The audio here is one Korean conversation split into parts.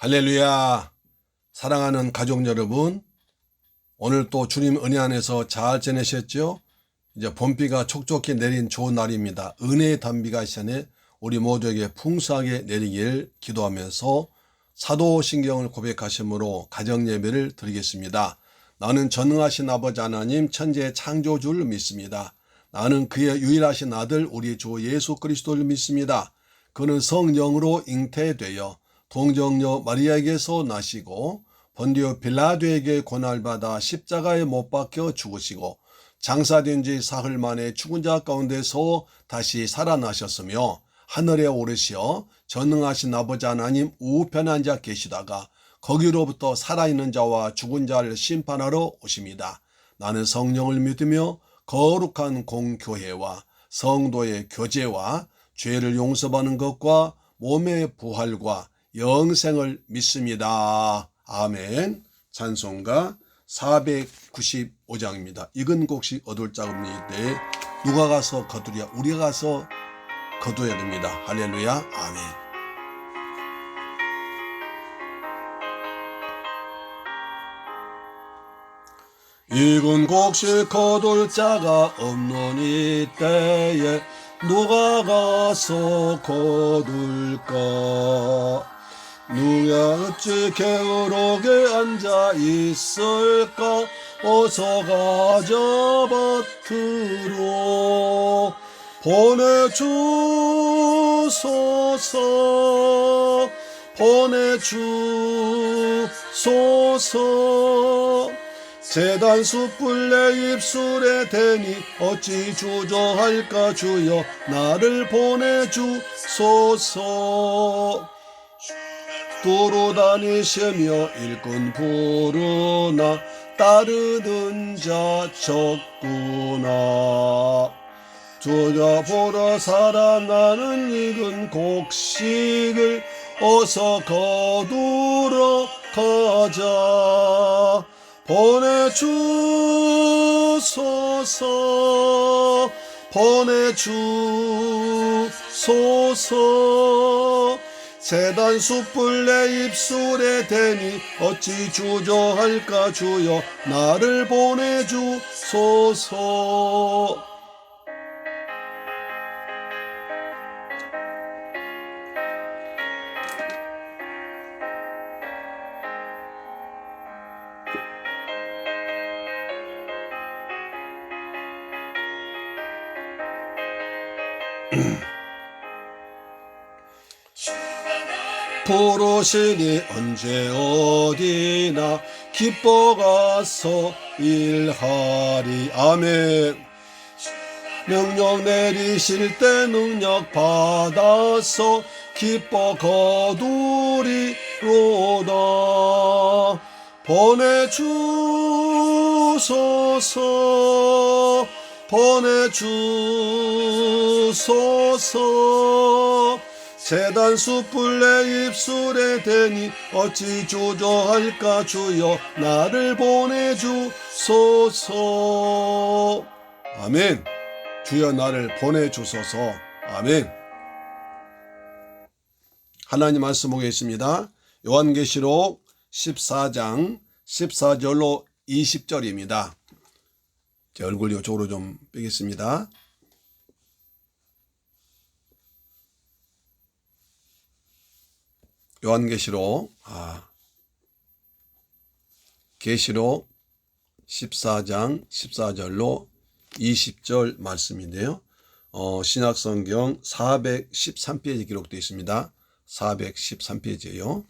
할렐루야. 사랑하는 가족 여러분, 오늘 또 주님 은혜 안에서 잘 지내셨죠? 이제 봄비가 촉촉히 내린 좋은 날입니다. 은혜의 단비가 이 시간에 우리 모두에게 풍성하게 내리길 기도하면서 사도신경을 고백하심으로 가정예배를 드리겠습니다. 나는 전능하신 아버지 하나님 천지의 창조주를 믿습니다. 나는 그의 유일하신 아들 우리 주 예수 그리스도를 믿습니다. 그는 성령으로 잉태되어 동정녀 마리아에게서 나시고 본디오 빌라도에게 고난받아 십자가에 못 박혀 죽으시고 장사된 지 사흘 만에 죽은 자 가운데서 다시 살아나셨으며 하늘에 오르시어 전능하신 아버지 하나님 우편에 앉아 계시다가 거기로부터 살아있는 자와 죽은 자를 심판하러 오십니다. 나는 성령을 믿으며 거룩한 공교회와 성도의 교제와 죄를 용서받는 것과 몸의 부활과 영생을 믿습니다. 아멘. 찬송가 495장입니다. 익은 곡식 얻을 자 없니 때 누가 가서 거두랴? 우리가 가서 거둬야 됩니다. 할렐루야. 아멘. 익은 곡식 거둘 자가 없는 이때에 누가 가서 거둘까? 누가 어찌 게으르게 앉아 있을까? 어서 가자 밭으로 보내주소서 보내주소서. 재단 숯불 내 입술에 대니 어찌 주저할까? 주여 나를 보내주소서. 두루 다니시며 일꾼 부르나 따르는 자 적구나. 주여 보러 살아나는 익은 곡식을 어서 거두러 가자. 보내주소서 보내주소서. 재단 숯불 내 입술에 대니 어찌 주저할까? 주여 나를 보내주소서. 부르시니 언제 어디나 기뻐 가서 일하리. 아멘. 명령 내리실 때 능력 받아서 기뻐 거두리로다. 보내주소서 보내주소서. 재단 숯불 내 입술에 대니 어찌 주저할까? 주여 나를 보내주소서. 아멘. 주여 나를 보내주소서. 아멘. 하나님 말씀 보겠습니다. 요한계시록 14장 14절로 20절입니다. 제 얼굴 이쪽으로 좀 빼겠습니다. 요한계시록 계시록 14장 14절로 20절 말씀인데요. 신약성경 413페이지 기록되어 있습니다. 413페이지예요.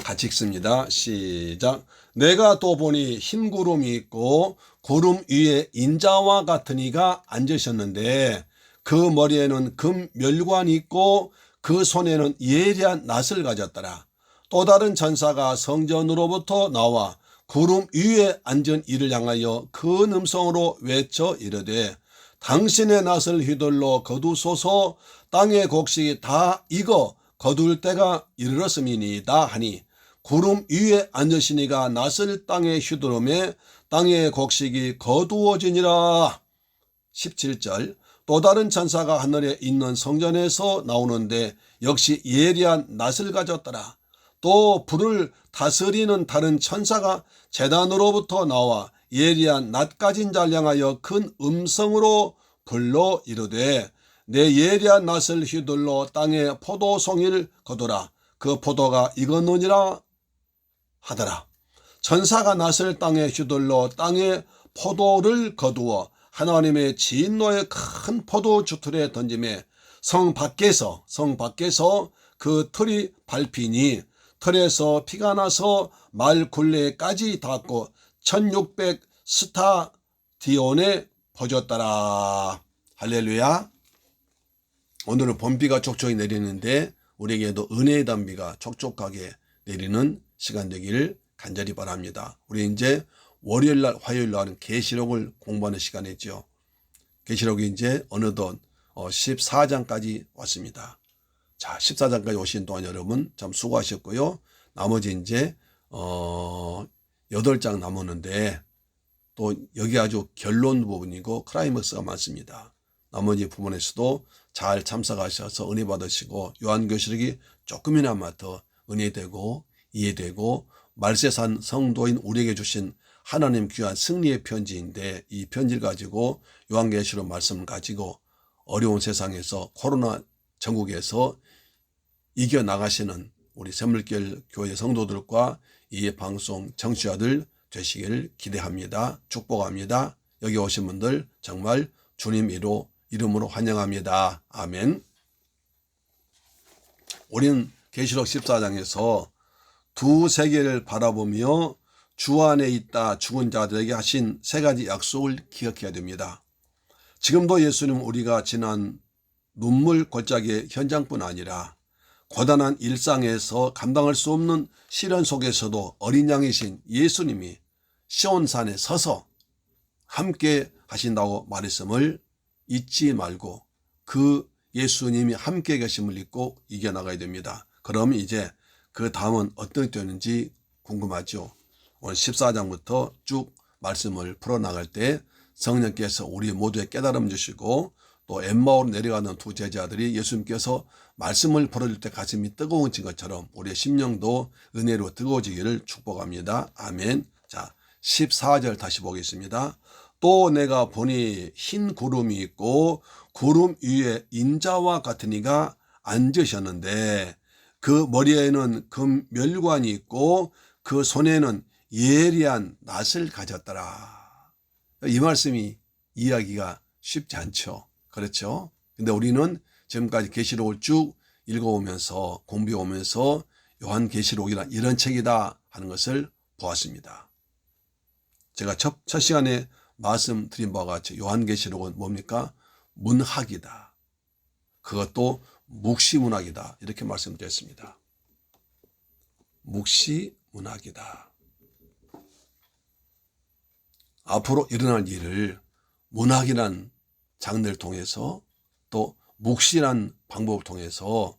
같이 읽습니다. 시작. 내가 또 보니 흰 구름이 있고 구름 위에 인자와 같은 이가 앉으셨는데 그 머리에는 금 멸관이 있고 그 손에는 예리한 낫을 가졌더라. 또 다른 천사가 성전으로부터 나와 구름 위에 앉은 이를 향하여 큰 음성으로 외쳐 이르되 당신의 낫을 휘둘러 거두소서. 땅의 곡식이 다 익어 거둘 때가 이르렀음이니이다 하니 구름 위에 앉으시니가 낫을 땅에 휘두르매 땅의 곡식이 거두어지니라. 17절. 또 다른 천사가 하늘에 있는 성전에서 나오는데 역시 예리한 낫을 가졌더라. 또 불을 다스리는 다른 천사가 제단으로부터 나와 예리한 낫 가진 자를 향하여 큰 음성으로 불러 이르되 내 예리한 낫을 휘둘러 땅에 포도송이를 거두라. 그 포도가 익었느니라 하더라. 천사가 낫을 땅에 휘둘러 땅에 포도를 거두어 하나님의 진노의 큰 포도주 틀에 던짐에 성 밖에서 그 틀이 밟히니 틀에서 피가 나서 말 굴레까지 닿고 1600 스타디온에 퍼졌더라. 할렐루야. 오늘은 봄비가 촉촉히 내리는데 우리에게도 은혜의 단비가 촉촉하게 내리는 시간 되기를 간절히 바랍니다. 우리 이제 월요일날 화요일날 하는 계시록을 공부하는 시간이죠. 계시록이 이제 어느덧 14장까지 왔습니다. 자, 14장까지 오신 동안 여러분 참 수고하셨고요. 나머지 이제 8장 남았는데 또 여기 아주 결론 부분이고 클라이맥스가 많습니다. 나머지 부분에서도 잘 참석하셔서 은혜 받으시고 요한계시록이 조금이나마 더 은혜되고 이해되고 말세산 성도인 우리에게 주신 하나님 귀한 승리의 편지인데 이 편지를 가지고 요한계시록 말씀을 가지고 어려운 세상에서 코로나 전국에서 이겨나가시는 우리 샘물길 교회 성도들과 이 방송 청취자들 되시기를 기대합니다. 축복합니다. 여기 오신 분들 정말 주님 이름으로 환영합니다. 아멘. 우리는 계시록 14장에서 두 세계를 바라보며 주 안에 있다 죽은 자들에게 하신 세 가지 약속을 기억해야 됩니다. 지금도 예수님은 우리가 지난 눈물 골짜기의 현장뿐 아니라 고단한 일상에서 감당할 수 없는 시련 속에서도 어린 양이신 예수님이 시온산에 서서 함께 하신다고 말했음을 잊지 말고 그 예수님이 함께 계심을 잊고 이겨나가야 됩니다. 그럼 이제 그 다음은 어떻게 되는지 궁금하죠. 오늘 14장부터 쭉 말씀을 풀어나갈 때 성령께서 우리 모두의 깨달음 주시고 또 엠마오로 내려가는 두 제자들이 예수님께서 말씀을 풀어줄 때 가슴이 뜨거워진 것처럼 우리의 심령도 은혜로 뜨거워지기를 축복합니다. 아멘. 자, 14절 다시 보겠습니다. 또 내가 보니 흰 구름이 있고 구름 위에 인자와 같은 이가 앉으셨는데 그 머리에는 금 멸관이 있고 그 손에는 예리한 낫을 가졌더라. 이 말씀이 이해하기가 쉽지 않죠. 그렇죠? 근데 우리는 지금까지 계시록을 쭉 읽어오면서 공부해오면서 요한계시록이란 이런 책이다 하는 것을 보았습니다. 제가 첫 시간에 말씀드린 바와 같이 요한계시록은 뭡니까? 문학이다. 그것도 묵시문학이다. 이렇게 말씀드렸습니다. 묵시문학이다. 앞으로 일어날 일을 문학이란 장르를 통해서 또 묵시란 방법을 통해서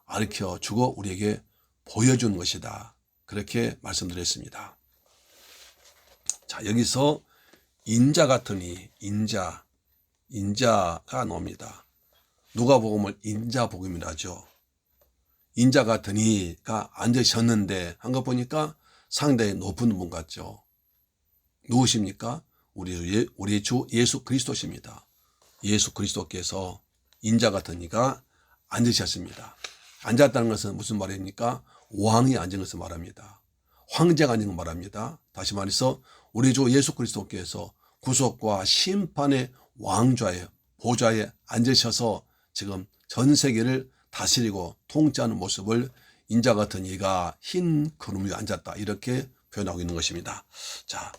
가르쳐주고 우리에게 보여준 것이다. 그렇게 말씀드렸습니다. 자, 여기서 인자 같으니 인자가 나옵니다. 누가복음을 인자복음이라 하죠. 인자 같으니가 앉으셨는데 한 거 보니까 상당히 높은 분 같죠. 누구십니까? 우리 주 예수 그리스도십니다. 예수 그리스도께서 인자 같은 이가 앉으셨습니다. 앉았다는 것은 무슨 말입니까? 왕이 앉은 것을 말합니다. 황제가 앉은 걸 말합니다. 다시 말해서 우리 주 예수 그리스도께서 구속과 심판의 왕좌에 보좌에 앉으셔서 지금 전 세계를 다스리고 통치하는 모습을 인자 같은 이가 흰 구름 위에 앉았다 이렇게 표현하고 있는 것입니다. 자,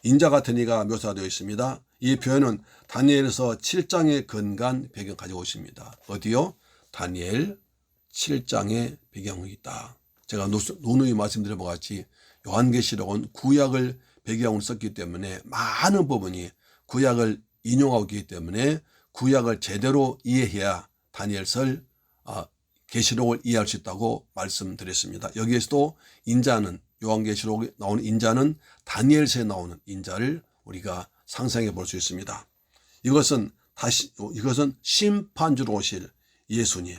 인자 같은 이가 묘사되어 있습니다. 이 표현은 다니엘서 7장의 근간 배경 가지고 있습니다. 어디요? 다니엘 7장의 배경이 있다. 제가 누누이 말씀드린 바와 같이 요한계시록은 구약을 배경으로 썼기 때문에 많은 부분이 구약을 인용하고 있기 때문에 구약을 제대로 이해해야 다니엘설 계시록을 이해할 수 있다고 말씀드렸습니다. 여기에서도 인자는 요한계시록에 나오는 인자는 다니엘서에 나오는 인자를 우리가 상상해 볼 수 있습니다. 이것은 심판주로 오실 예수님,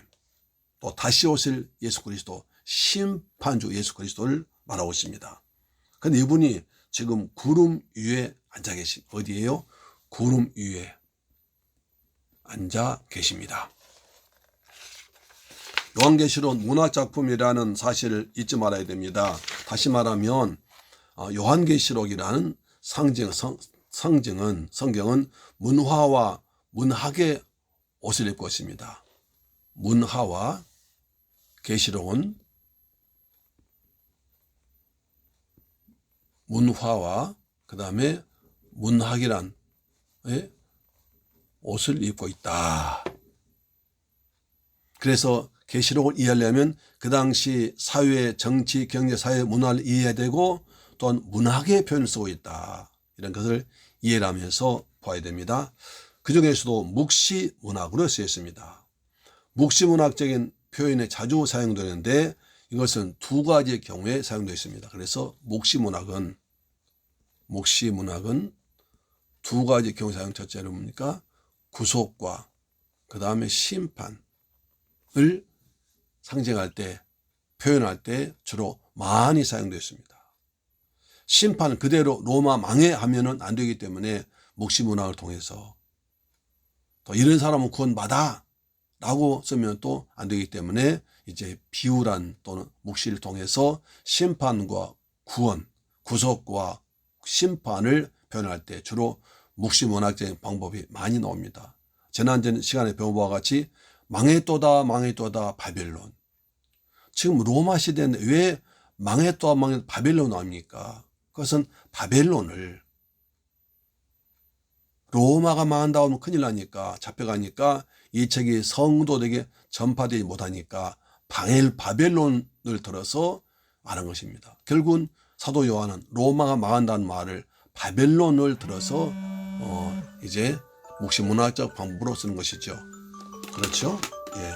또 다시 오실 예수 그리스도, 심판주 예수 그리스도를 말하고 있습니다. 근데 이분이 지금 구름 위에 앉아 계신, 어디에요? 구름 위에 앉아 계십니다. 요한계시록 문학작품이라는 사실을 잊지 말아야 됩니다. 다시 말하면 요한계시록이라는 성경은 문화와 문학의 옷을 입고 있습니다. 문화와 계시록은 문화와 그 다음에 문학이란 옷을 입고 있다. 그래서 계시록을 이해하려면 그 당시 사회, 정치, 경제, 사회, 문화를 이해해야 되고 또한 문학의 표현을 쓰고 있다. 이런 것을 이해를 하면서 봐야 됩니다. 그 중에서도 묵시문학으로 쓰였습니다. 묵시문학적인 표현에 자주 사용되는데 이것은 두 가지의 경우에 사용되어 있습니다. 그래서 묵시문학은 두 가지 경우 사용. 첫째는 뭡니까? 구속과 그 다음에 심판을 상징할 때, 표현할 때 주로 많이 사용되었습니다. 심판 그대로 로마 망해하면은 안 되기 때문에 묵시문학을 통해서, 또 이런 사람은 구원받아 라고 쓰면 또 안 되기 때문에 이제 비유란 또는 묵시를 통해서 심판과 구원, 구속과 심판을 표현할 때 주로 묵시문학적인 방법이 많이 나옵니다. 지난 시간에 배운 바와 같이 망했도다 바벨론. 지금 로마 시대는 왜 망했도다 바벨론 나옵니까? 그것은 바벨론을, 로마가 망한다고 하면 큰일 나니까, 잡혀가니까 이 책이 성도들에게 전파되지 못하니까 바벨론을 들어서 말한 것입니다. 결국은 사도 요한은 로마가 망한다는 말을 바벨론을 들어서 이제 묵시문학적 방법으로 쓰는 것이죠. 그렇죠? 예.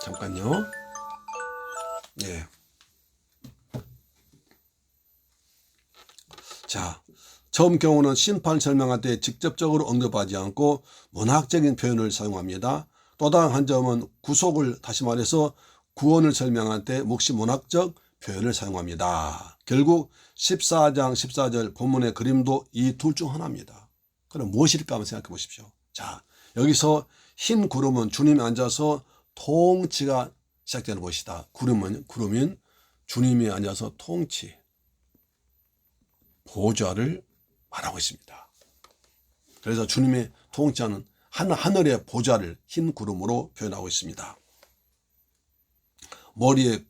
잠깐요. 예. 자, 처음 경우는 심판을 설명할 때 직접적으로 언급하지 않고 문학적인 표현을 사용합니다. 또 다른 한 점은 구속을, 다시 말해서 구원을 설명할 때 묵시문학적 표현을 사용합니다. 결국 14장 14절 본문의 그림도 이 둘 중 하나입니다. 그럼 무엇일까 한번 생각해 보십시오. 자, 여기서 흰 구름은 주님이 앉아서 통치가 시작되는 것이다. 구름은 주님이 앉아서 통치, 보좌를 말하고 있습니다. 그래서 주님의 통치하는 하늘의 보좌를 흰 구름으로 표현하고 있습니다. 머리에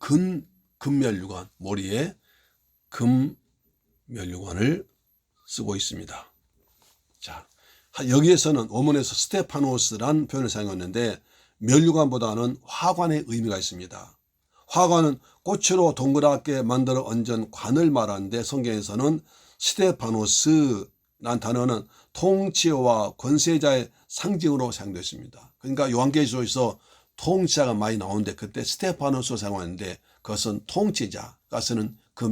금면류관, 머리에 금면류관을 쓰고 있습니다. 자, 여기에서는 원문에서 스테파노스란 표현을 사용했는데 면류관보다는 화관의 의미가 있습니다. 화관은 꽃으로 동그랗게 만들어 얹은 관을 말하는데 성경에서는 스테파노스란 단어는 통치와 권세자의 상징으로 사용됐습니다. 그러니까 요한계시록에서 통치자가 많이 나오는데 그때 스테파노스로 사용하는데 그것은 통치자가 쓰는 그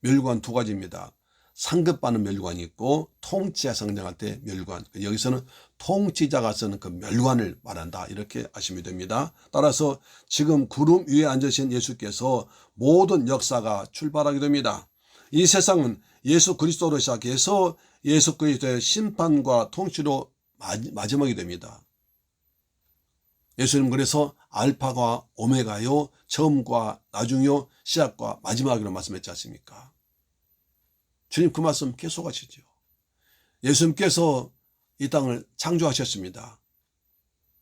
면류관 두 가지입니다. 상급받는 면류관이 있고 통치자 상징할 때 면류관, 여기서는 통치자가 쓰는 그 면류관을 말한다, 이렇게 아시면 됩니다. 따라서 지금 구름 위에 앉으신 예수께서 모든 역사가 출발하게 됩니다. 이 세상은 예수 그리스도로 시작해서 예수 그리스도의 심판과 통치로 마지막이 됩니다. 예수님 그래서 알파가 오메가요, 처음과 나중이요, 시작과 마지막이라고 말씀했지 않습니까? 주님 그 말씀 계속 하시죠. 예수님께서 이 땅을 창조하셨습니다.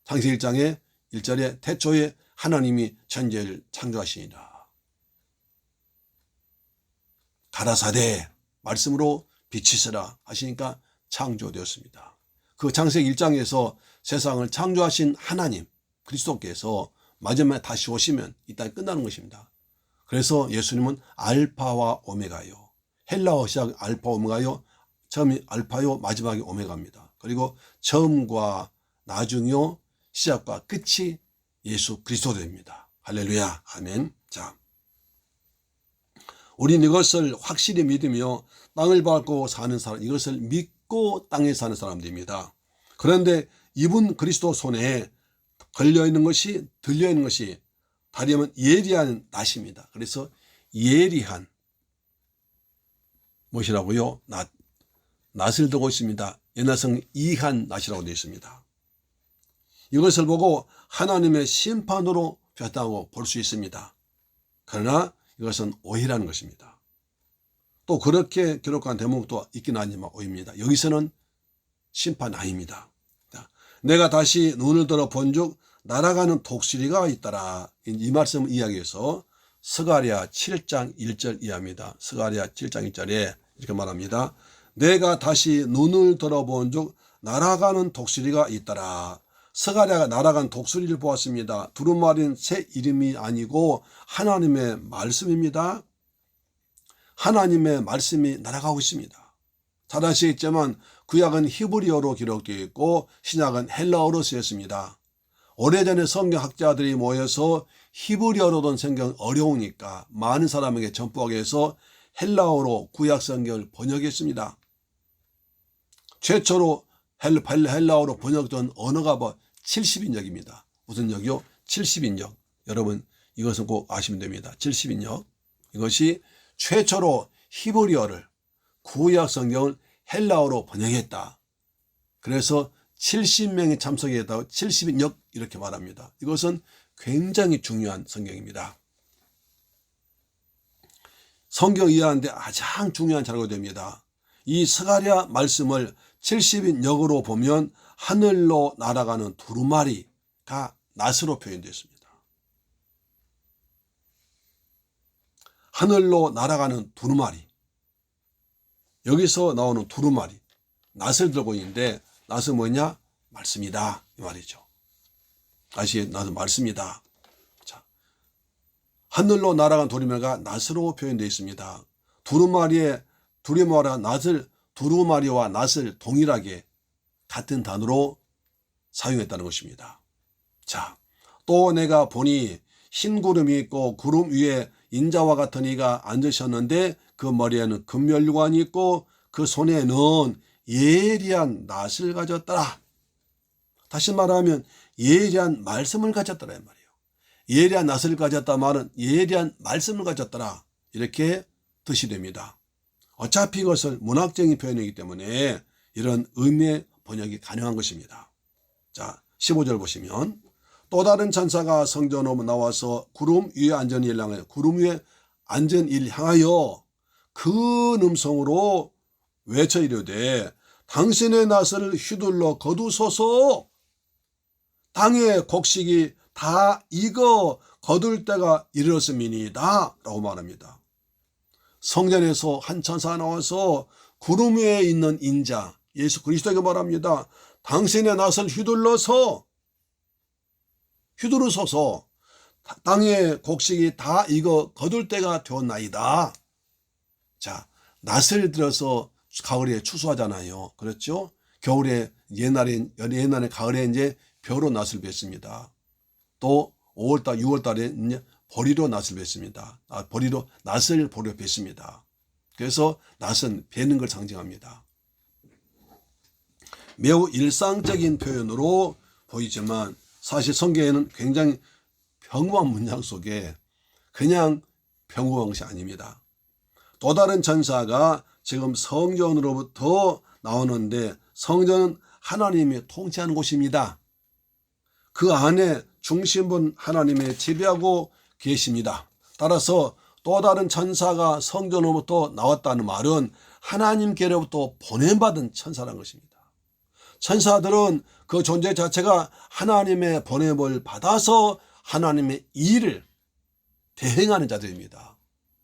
창세기 1장에 1절에 태초에 하나님이 천지를 창조하시니라. 가라사대 말씀으로 빛이서라 하시니까 창조되었습니다. 그 창세기 1장에서 세상을 창조하신 하나님 그리스도께서 마지막에 다시 오시면 이 땅이 끝나는 것입니다. 그래서 예수님은 알파와 오메가요, 헬라어 시작 알파 오메가요, 처음이 알파요, 마지막이 오메가입니다. 그리고 처음과 나중이요, 시작과 끝이 예수 그리스도입니다. 할렐루야, 아멘. 자, 우리는 이것을 확실히 믿으며 땅을 밟고 사는 사람, 이것을 믿고 땅에 사는 사람들입니다. 그런데 이분 그리스도 손에 걸려있는 것이, 들려있는 것이, 다리 하면 예리한 낫입니다. 그래서 예리한 무엇이라고요? 낫을 두고 있습니다. 연화성 이한 낫이라고 되어 있습니다. 이것을 보고 하나님의 심판으로 표현하고 볼 수 있습니다. 그러나 이것은 오해라는 것입니다. 또 그렇게 기록한 대목도 있긴 하지만 오해입니다. 여기서는 심판 아닙니다. 내가 다시 눈을 들어 본즉 날아가는 독수리가 있더라. 이 말씀 이야기에서 스가랴 7장 1절 이하입니다. 스가랴 7장 1절에 이렇게 말합니다. 내가 다시 눈을 들어본즉 날아가는 독수리가 있더라. 스가랴가 날아간 독수리를 보았습니다. 두루마리는 새 이름이 아니고 하나님의 말씀입니다. 하나님의 말씀이 날아가고 있습니다. 잘 아시겠지만 구약은 히브리어로 기록되어 있고 신약은 헬라어로 쓰였습니다. 오래전에 성경학자들이 모여서 히브리어로 된 성경 어려우니까 많은 사람에게 전파하기 위해서 헬라어로 구약 성경을 번역했습니다. 최초로 헬라어로 번역된 언어가 70인역입니다. 무슨 역이요? 70인역. 여러분 이것은 꼭 아시면 됩니다. 70인역. 이것이 최초로 히브리어를 구약 성경을 헬라어로 번역했다. 그래서 70명이 참석했다고 70인역 이렇게 말합니다. 이것은 굉장히 중요한 성경입니다. 성경 이해하는데 가장 중요한 자료가 됩니다. 이 스가랴 말씀을 70인역으로 보면 하늘로 날아가는 두루마리가 낫으로 표현되어 있습니다. 하늘로 날아가는 두루마리. 여기서 나오는 두루마리. 낫을 들고 있는데 낫은 뭐냐? 말씀이다. 이 말이죠. 낫은 말씀이다. 자, 하늘로 날아간 두루마리가 낫으로 표현되어 있습니다. 두루마리와 낫을 동일하게 같은 단어로 사용했다는 것입니다. 자, 또 내가 보니 흰 구름이 있고 구름 위에 인자와 같은 이가 앉으셨는데 그 머리에는 금멸관이 있고 그 손에는 예리한 낫을 가졌더라. 다시 말하면 예리한 말씀을 가졌더라 이 말이에요. 예리한 낫을 가졌다 말은 예리한 말씀을 가졌더라. 이렇게 뜻이 됩니다. 어차피 이것은 문학적인 표현이기 때문에 이런 의미의 번역이 가능한 것입니다. 자, 15절 보시면 또 다른 천사가 성전으로 나와서 구름 위에 앉은 이를 향하여 구름 위에 앉은 이를 향하여 큰 음성으로 외쳐 이르되 당신의 낫을 휘둘러 거두소서. 땅의 곡식이 다 익어 거둘 때가 이르렀음이니이다 라고 말합니다. 성전에서 한 천사가 나와서 구름 위에 있는 인자 예수 그리스도에게 말합니다. 당신의 낫을 휘둘러서 땅의 곡식이 다 익어 거둘 때가 되었나이다. 자, 낫을 들어서 가을에 추수하잖아요. 그렇죠? 겨울에 옛날에 가을에 이제 벼로 낫을 뱄습니다. 또 5월달, 6월달에 이제 보리로 낫을 뱄습니다. 낫을 보리로 뱄습니다. 그래서 낫은 베는 걸 상징합니다. 매우 일상적인 표현으로 보이지만 사실 성경에는 굉장히 평범한 문장 속에 그냥 평범한 것이 아닙니다. 또 다른 천사가 지금 성전으로부터 나오는데 성전은 하나님이 통치하는 곳입니다. 그 안에 중심은 하나님이 지배하고 계십니다. 따라서 또 다른 천사가 성전으로부터 나왔다는 말은 하나님께로부터 보냄받은 천사라는 것입니다. 천사들은 그 존재 자체가 하나님의 보냄을 받아서 하나님의 일을 대행하는 자들입니다.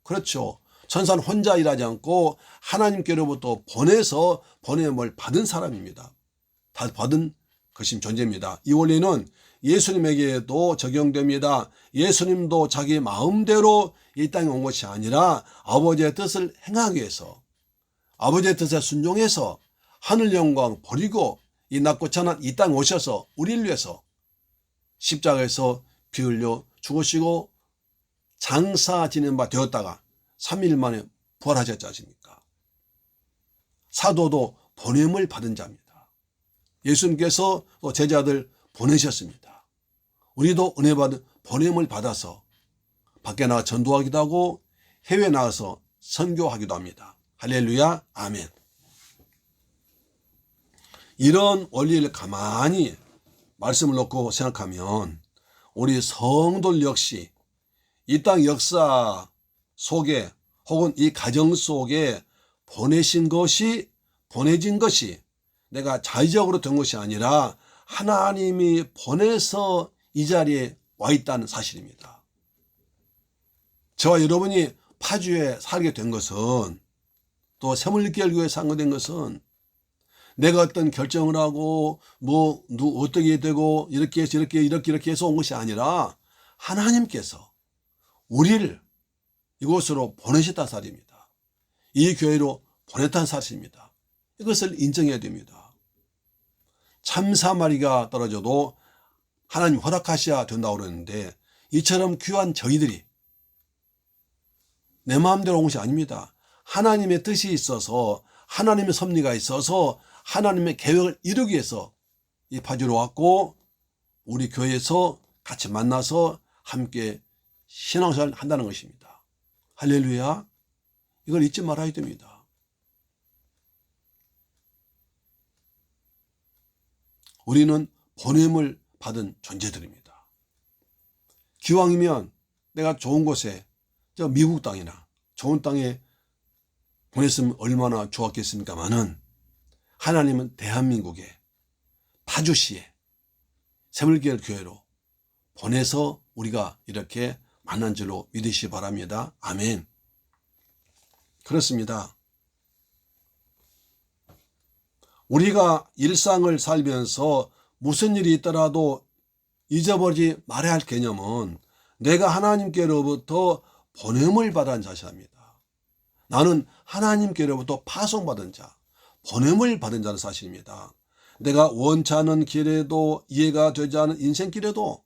그렇죠. 천사는 혼자 일하지 않고 하나님께로부터 보내서 보냄을 받은 사람입니다. 다 받은 것이 존재입니다. 이 원리는 예수님에게도 적용됩니다. 예수님도 자기 마음대로 이 땅에 온 것이 아니라 아버지의 뜻을 행하기 위해서 아버지의 뜻에 순종해서 하늘 영광 버리고 이 낮고 천한 이 땅에 오셔서 우리를 위해서 십자가에서 피 흘려 죽으시고 장사 지낸 바 되었다가 3일 만에 부활하셨지 않습니까? 사도도 보냄을 받은 자입니다. 예수님께서 또 제자들 보내셨습니다. 우리도 은혜 받은 보냄을 받아서 밖에 나가 전도하기도 하고 해외에 나가서 선교하기도 합니다. 할렐루야, 아멘. 이런 원리를 가만히 말씀을 놓고 생각하면 우리 성도들 역시 이 땅 역사 속에 혹은 이 가정 속에 보내진 것이 내가 자의적으로 된 것이 아니라 하나님이 보내서 이 자리에 와 있다는 사실입니다. 저와 여러분이 파주에 살게 된 것은, 또 새물교회에 상거된 것은 내가 어떤 결정을 하고 어떻게 되고 이렇게 해서 이렇게 해서 온 것이 아니라 하나님께서 우리를 이곳으로 보내셨다는 사실입니다. 이 교회로 보냈다는 사실입니다. 이것을 인정해야 됩니다. 참새 한 마리가 떨어져도 하나님 허락하셔야 된다고 그러는데, 이처럼 귀한 저희들이 내 마음대로 온 것이 아닙니다. 하나님의 뜻이 있어서, 하나님의 섭리가 있어서 하나님의 계획을 이루기 위해서 이 파주로 왔고, 우리 교회에서 같이 만나서 함께 신앙생활을 한다는 것입니다. 할렐루야. 이걸 잊지 말아야 됩니다. 우리는 보냄을 받은 존재들입니다. 기왕이면 내가 좋은 곳에, 저 미국 땅이나 좋은 땅에 보냈으면 얼마나 좋았겠습니까마는, 하나님은 대한민국에 파주시에 새물교회 교회로 보내서 우리가 이렇게 만난 줄로 믿으시기 바랍니다. 아멘. 그렇습니다. 우리가 일상을 살면서 무슨 일이 있더라도 잊어버리지 말아야 할 개념은 내가 하나님께로부터 보냄을 받은 자입니다. 나는 하나님께로부터 파송받은 자, 보냄을 받은 자는 사실입니다. 내가 원치 않은 길에도, 이해가 되지 않은 인생길에도,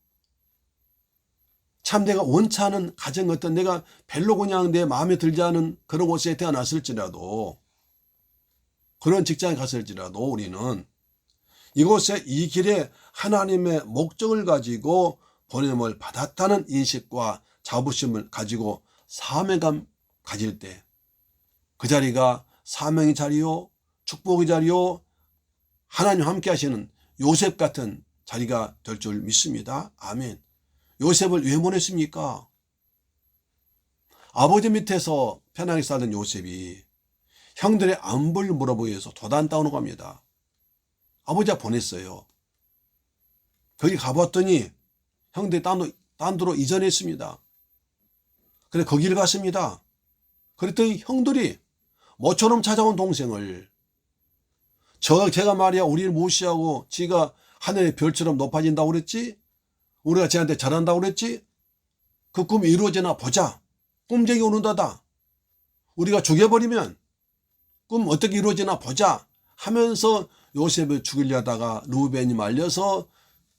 참 내가 원치 않은 가정, 어떤 내가 별로 그냥 내 마음에 들지 않은 그런 곳에 태어났을지라도, 그런 직장에 갔을지라도 우리는 이곳에, 이 길에 하나님의 목적을 가지고 보냄을 받았다는 인식과 자부심을 가지고 사명감 가질 때, 그 자리가 사명의 자리요, 축복의 자리요, 하나님 함께 하시는 요셉 같은 자리가 될 줄 믿습니다. 아멘. 요셉을 왜 보냈습니까? 아버지 밑에서 편하게 살던 요셉이 형들의 안부를 물어보기 위해서 도단 따오는 겁니다. 아버지가 보냈어요. 거기 가봤더니 형들이 딴 데로 이전했습니다. 그래 거기를 갔습니다. 그랬더니 형들이 모처럼 찾아온 동생을, 제가 말이야 우리를 무시하고 지가 하늘의 별처럼 높아진다고 그랬지? 우리가 쟤한테 잘한다고 그랬지? 그 꿈이 이루어지나 보자. 꿈쟁이 오는다다. 우리가 죽여버리면 꿈 어떻게 이루어지나 보자 하면서 요셉을 죽이려다가 루벤이 말려서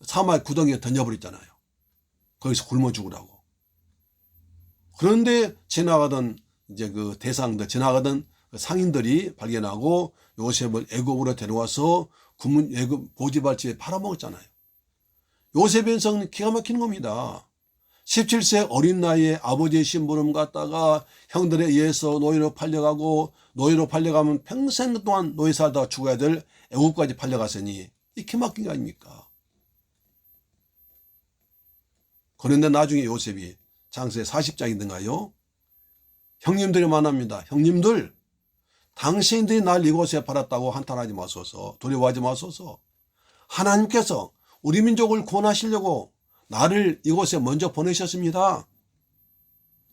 사막 구덩이에 던져버렸잖아요. 거기서 굶어 죽으라고. 그런데 지나가던 이제 그 대상들, 지나가던 상인들이 발견하고 요셉을 애굽으로 데려와서 애굽 보디발 집에 팔아먹었잖아요. 요셉의 인생은 기가 막히는 겁니다. 17세 어린 나이에 아버지의 심부름 갖다가 형들에 의해서 노예로 팔려가고, 노예로 팔려가면 평생 동안 노예 살다가 죽어야 될 애국까지 팔려갔으니 이 기막힌 게 아닙니까? 그런데 나중에 요셉이 장세 40장이든가요? 형님들이 만납니다. 형님들, 당신들이 날 이곳에 팔았다고 한탄하지 마소서, 두려워하지 마소서. 하나님께서 우리 민족을 구원하시려고 나를 이곳에 먼저 보내셨습니다.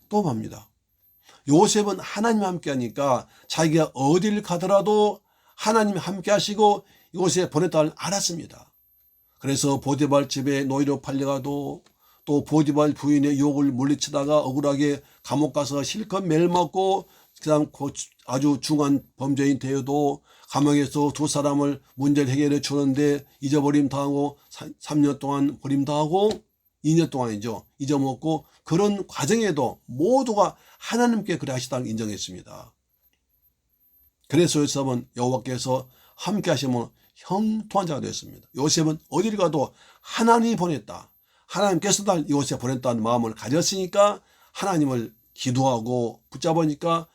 또 맙니다. 요셉은 하나님 함께 하니까 자기가 어딜 가더라도 하나님이 함께 하시고 이곳에 보냈다를 알았습니다. 그래서 보디발 집에 노예로 팔려가도, 또 보디발 부인의 유혹을 물리치다가 억울하게 감옥 가서 실컷 매를 맞고, 그다음 아주 중한 범죄인 되어도 감옥에서 두 사람을 문제를 해결해 주는데 잊어버림 당하고 3년 동안 버림 당하고 2년 동안이죠. 잊어먹고, 그런 과정에도 모두가 하나님께 그래 하시다는 인정했습니다. 그래서 요셉은 여호와께서 함께 하시면 형통한 자가 되었습니다. 요셉은 어디를 가도 하나님이 보냈다, 하나님께서도 이곳에 보냈다는 마음을 가졌으니까 하나님을 기도하고 붙잡으니까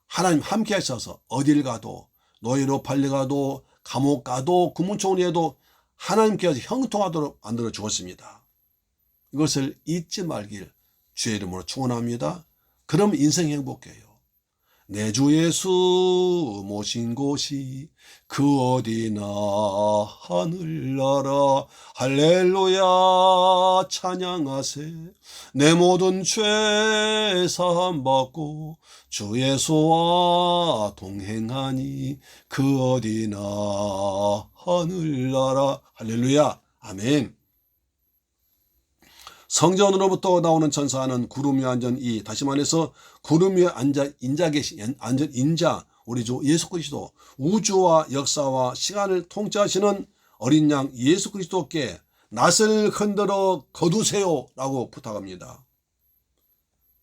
하나님 함께 하셔서 어딜 가도 노예로 팔려가도 감옥 가도 구문총리에도 하나님께서 형통하도록 만들어 주었습니다. 이것을 잊지 말길 주의 이름으로 축원합니다. 그럼 인생 행복해요. 내 주 예수 모신 곳이 그 어디나 하늘나라 할렐루야 찬양하세. 내 모든 죄 사함 받고 주 예수와 동행하니 그 어디나 하늘나라 할렐루야 아멘. 성전으로부터 나오는 천사는 구름 위에 앉은 다시 말해서 구름 위에 앉은 인자 우리 주 예수 그리스도, 우주와 역사와 시간을 통치하시는 어린 양 예수 그리스도께 낫을 흔들어 거두세요 라고 부탁합니다.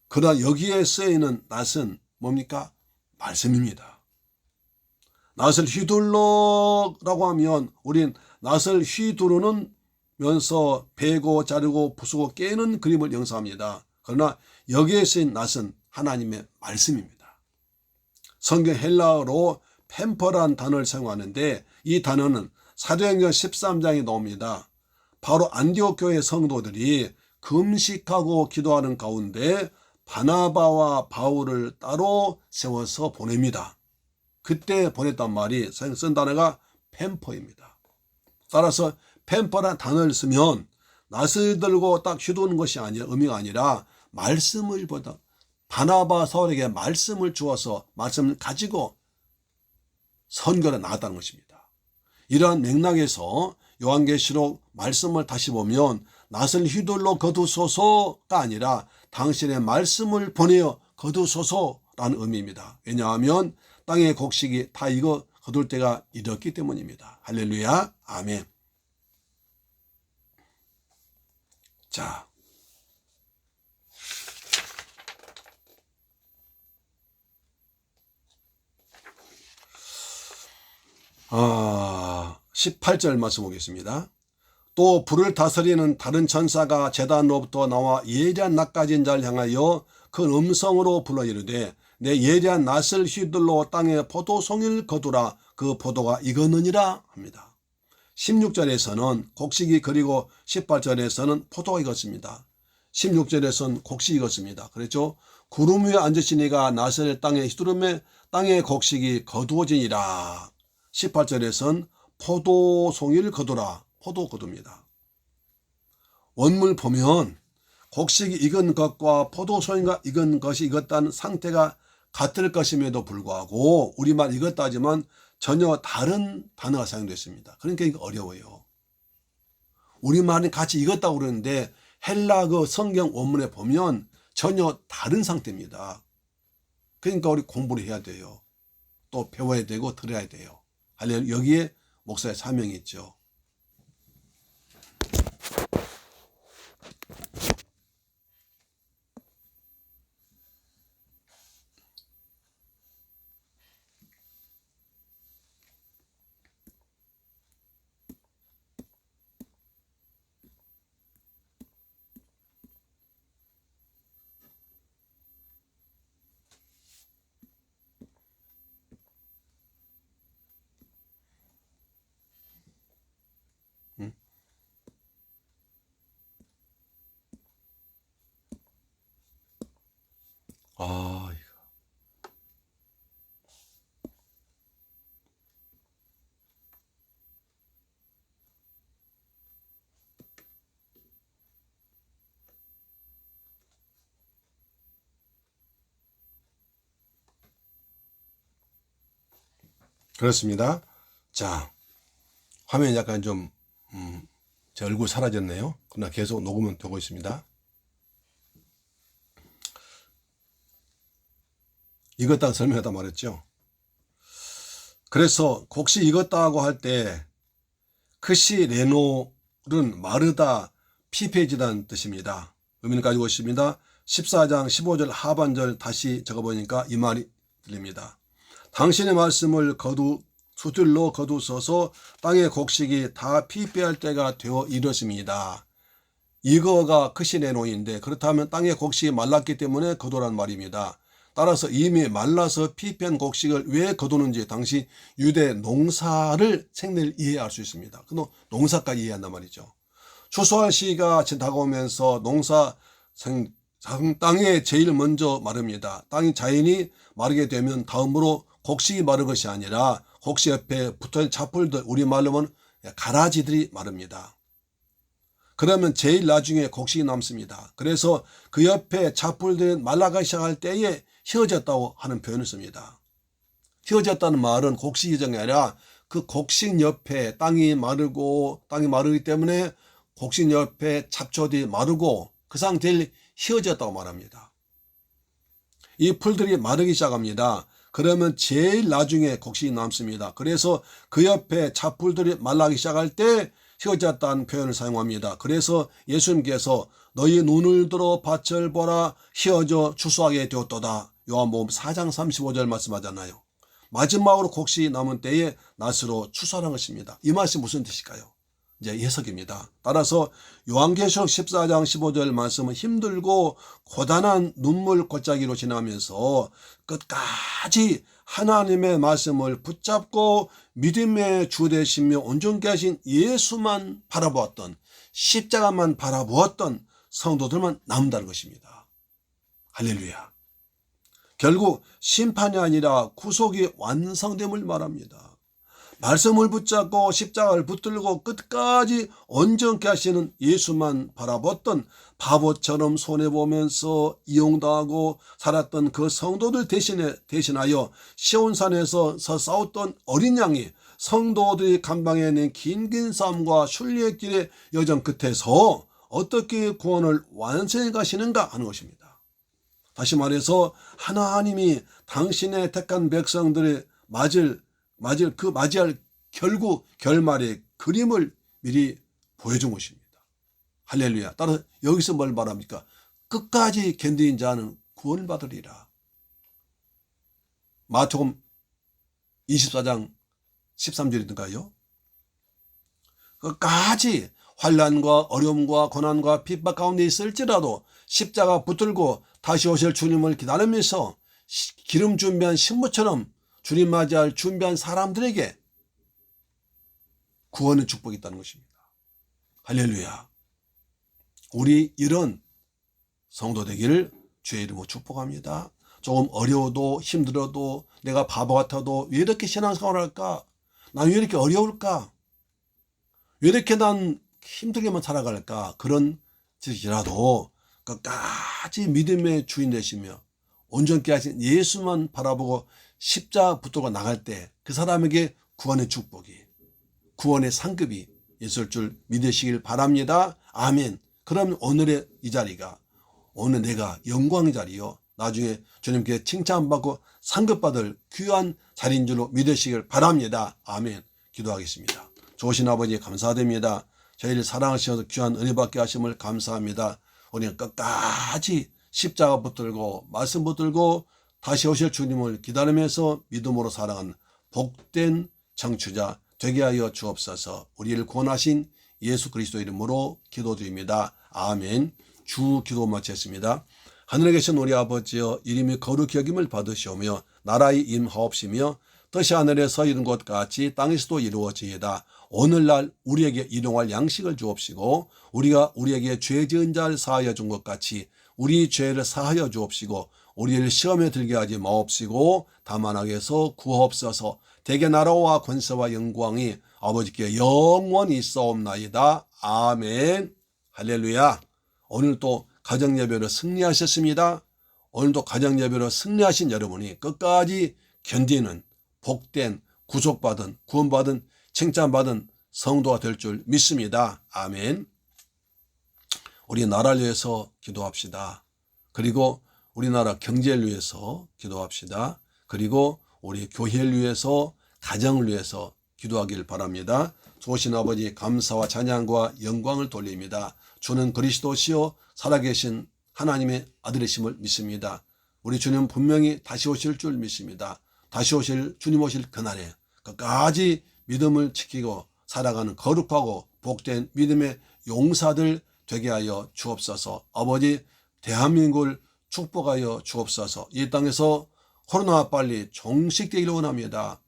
그러나 여기에 쓰여있는 낫은 뭡니까? 말씀입니다. 낫을 휘둘러라고 하면 우린 낫을 휘두르는 면서 베고 자르고 부수고 깨는 그림을 연상합니다. 그러나 여기에 쓰인 낫은 하나님의 말씀입니다. 성경 헬라어로 펜퍼란 단어를 사용하는데 이 단어는 사도행전 13장에 나옵니다. 바로 안디옥 교회 성도들이 금식하고 기도하는 가운데 바나바와 바울을 따로 세워서 보냅니다. 그때 보냈단 말이 쓴 단어가 펜퍼입니다. 따라서 펜퍼란 단어를 쓰면 낫을 들고 딱 휘두르는 것이 아니라 의미가 아니라 말씀을 보다 바나바 사울에게 말씀을 주어서 말씀을 가지고 선교를 나갔다는 것입니다. 이러한 맥락에서 요한계시록 말씀을 다시 보면 낫을 휘둘러 거두소서가 아니라 당신의 말씀을 보내어 거두소서라는 의미입니다. 왜냐하면 땅의 곡식이 다 이거 거둘 때가 이렇기 때문입니다. 할렐루야 아멘. 자, 18절 말씀 보겠습니다. 또 불을 다스리는 다른 천사가 제단으로부터 나와 예리한 낫 가진 자를 향하여 큰 음성으로 불러 이르되 내 예리한 낫을 휘둘러 땅에 포도송이를 거두라. 그 포도가 익었느니라 합니다. 16절에서는 곡식이 그리고 18절에서는 포도가 익었습니다. 16절에서는 곡식이 익었습니다. 그랬죠? 구름 위에 앉으신 이가 낫을 땅에 휘두르매 땅의 곡식이 거두어지니라. 18절에서는 포도송이를 거두라. 포도 거둡니다. 원문 보면 곡식이 익은 것과 포도송이가 익은 것이 익었다는 상태가 같을 것임에도 불구하고 우리말 익었다 하지만 전혀 다른 단어가 사용됐습니다. 그러니까 이거 어려워요. 우리말이 같이 익었다고 그러는데 헬라 그 성경 원문에 보면 전혀 다른 상태입니다. 그러니까 우리 공부를 해야 돼요. 또 배워야 되고 들어야 돼요. 여기에 목사의 사명이 있죠. 그렇습니다. 자, 화면이 약간 좀 제 얼굴 사라졌네요. 그러나 계속 녹음은 되고 있습니다. 익었다고 설명하다 말했죠. 그래서 곡식 익었다고 할 때 크시 레노는 마르다 피폐지다는 뜻입니다. 의미를 가지고 있습니다. 14장 15절 하반절 다시 적어보니까 이 말이 들립니다. 당신의 말씀을 수들로 거두소서 땅의 곡식이 다 피폐할 때가 되어 이르렀습니다. 이거가 크신의 노인데, 그렇다면 땅의 곡식이 말랐기 때문에 거두란 말입니다. 따라서 이미 말라서 피폐한 곡식을 왜 거두는지 당시 유대 농사를 생리를 이해할 수 있습니다. 그 농사까지 이해한단 말이죠. 추수할 시기가 다가오면서 땅에 제일 먼저 마릅니다. 땅이 자연히 마르게 되면 다음으로 곡식이 마른 것이 아니라 곡식 옆에 붙어있는 잡풀들, 우리말로 하면 가라지들이 마릅니다. 그러면 제일 나중에 곡식이 남습니다. 그래서 그 옆에 잡풀들이 말라가기 시작할 때에 휘어졌다고 하는 표현을 씁니다. 휘어졌다는 말은 곡식이 정이 아니라 그 곡식 옆에 땅이 마르기 때문에 곡식 옆에 잡초들이 마르고 그 상태를 휘어졌다고 말합니다. 이 풀들이 마르기 시작합니다. 그러면 제일 나중에 곡식이 남습니다. 그래서 그 옆에 잡풀들이 말라기 시작할 때 휘어졌다는 표현을 사용합니다. 그래서 예수님께서 너희 눈을 들어 밭을 보라 휘어져 추수하게 되었도다. 요한복음 4장 35절 말씀하잖아요. 마지막으로 곡식이 남은 때에 낫으로 추수하는 것입니다. 이 말씀이 무슨 뜻일까요? 이제 해석입니다. 따라서 요한계시록 14장 15절 말씀은 힘들고 고단한 눈물 골짜기로 지나면서 끝까지 하나님의 말씀을 붙잡고 믿음의 주 되시며 온전케 하신 예수만 바라보았던, 십자가만 바라보았던 성도들만 남는다는 것입니다. 할렐루야. 결국 심판이 아니라 구속이 완성됨을 말합니다. 말씀을 붙잡고 십자가를 붙들고 끝까지 온전케 하시는 예수만 바라봤던 바보처럼 손해보면서 이용당하고 살았던 그 성도들 대신하여 시온산에서 싸웠던 어린 양이 성도들이 감당해낸 긴 싸움과 순리의 길의 여정 끝에서 어떻게 구원을 완성해 가시는가 하는 것입니다. 다시 말해서 하나님이 당신의 택한 백성들의 맞이할 결말의 그림을 미리 보여준 것입니다. 할렐루야. 따라서 여기서 뭘 말합니까? 끝까지 견디는 자는 구원을 받으리라. 마태복음 24장 13절이든가요. 끝까지 환난과 어려움과 고난과 핍박 가운데 있을지라도 십자가 붙들고 다시 오실 주님을 기다리면서 기름 준비한 신부처럼 주님 맞이할 준비한 사람들에게 구원의 축복이 있다는 것입니다. 할렐루야. 우리 이런 성도 되기를 주의 이름으로 축복합니다. 조금 어려워도 힘들어도 내가 바보 같아도 왜 이렇게 신앙생활을 할까? 난 왜 이렇게 어려울까? 왜 이렇게 난 힘들게만 살아갈까? 그런 짓이라도 끝까지 믿음의 주인 되시며 온전케 하신 예수만 바라보고 십자가 붙들고 나갈 때 그 사람에게 구원의 축복이, 구원의 상급이 있을 줄 믿으시길 바랍니다. 아멘. 그럼 오늘의 이 자리가 오늘 내가 영광의 자리요, 나중에 주님께 칭찬받고 상급받을 귀한 자리인 줄로 믿으시길 바랍니다. 아멘. 기도하겠습니다. 좋으신 아버지 감사드립니다. 저희를 사랑하셔서 귀한 은혜 받게 하심을 감사합니다. 우리는 끝까지 십자가 붙들고 말씀 붙들고 다시 오실 주님을 기다리면서 믿음으로 살아가는 복된 청취자 되게 하여 주옵소서. 우리를 구원하신 예수 그리스도 이름으로 기도드립니다. 아멘. 주 기도 마쳤습니다. 하늘에 계신 우리 아버지여, 이름이 거룩히 여김을 받으시오며 나라의 임하옵시며 뜻이 하늘에서 이룬 것 같이 땅에서도 이루어지이다. 오늘날 우리에게 일용할 양식을 주옵시고 우리가 우리에게 죄 지은 자를 사하여 준 것 같이 우리 죄를 사하여 주옵시고 우리를 시험에 들게 하지 마옵시고 다만 악에서 구하옵소서. 대개 나라와 권세와 영광이 아버지께 영원히 있사옵나이다. 아멘. 할렐루야. 오늘 또 가정예배로 승리하셨습니다. 오늘도 가정예배로 승리하신 여러분이 끝까지 견디는 복된 구속받은 구원받은 칭찬받은 성도가 될 줄 믿습니다. 아멘. 우리 나라를 위해서 기도합시다. 그리고 우리나라 경제를 위해서 기도합시다. 그리고 우리 교회를 위해서, 가정을 위해서 기도하길 바랍니다. 좋으신 아버지 감사와 찬양과 영광을 돌립니다. 주는 그리스도시요 살아계신 하나님의 아들이심을 믿습니다. 우리 주님 분명히 다시 오실 줄 믿습니다. 다시 오실 주님 오실 그날에 끝까지 믿음을 지키고 살아가는 거룩하고 복된 믿음의 용사들 되게 하여 주옵소서. 아버지, 대한민국을 축복하여 주옵소서. 이 땅에서 코로나 빨리 종식되기를 원합니다.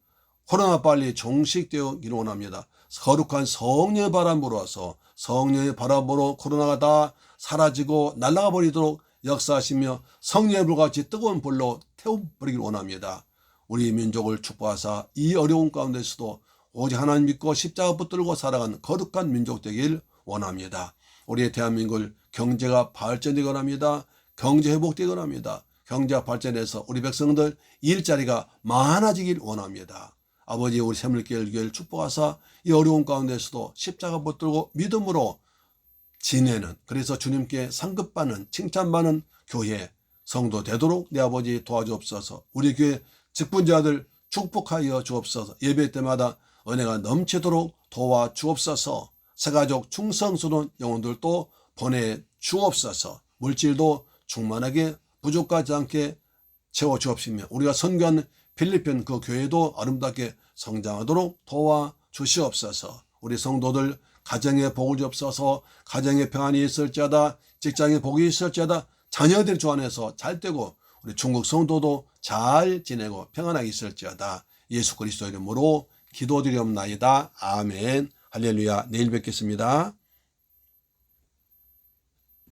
코로나 빨리 종식되기를 원합니다. 거룩한 성령의 바람 불어서 성령의 바람 불어 코로나가 다 사라지고 날아가 버리도록 역사하시며 성령의 불같이 뜨거운 불로 태워버리기를 원합니다. 우리 민족을 축복하사 이 어려운 가운데서도 오직 하나님 믿고 십자가 붙들고 살아가는 거룩한 민족 되길 원합니다. 우리의 대한민국 경제가 발전되기 원합니다. 경제 회복되기 원합니다. 경제가 발전해서 우리 백성들 일자리가 많아지길 원합니다. 아버지, 우리 새물교회를 축복하사 이 어려운 가운데서도 십자가 붙들고 믿음으로 지내는, 그래서 주님께 상급받는 칭찬받는 교회 성도 되도록 내 아버지 도와주옵소서. 우리 교회 직분자들 축복하여 주옵소서. 예배 때마다 은혜가 넘치도록 도와주옵소서. 새가족 충성스러운 영혼들도 보내주옵소서. 물질도 충만하게 부족하지 않게 채워주옵시며 우리가 선교하는 필리핀 그 교회도 아름답게 성장하도록 도와주시옵소서. 우리 성도들 가정에 복을 주옵소서. 가정에 평안이 있을지어다. 직장에 복이 있을지어다. 자녀들 주 안에서 잘 되고 우리 중국 성도도 잘 지내고 평안하게 있을지어다. 예수 그리스도 이름으로 기도드리옵나이다. 아멘. 할렐루야. 내일 뵙겠습니다.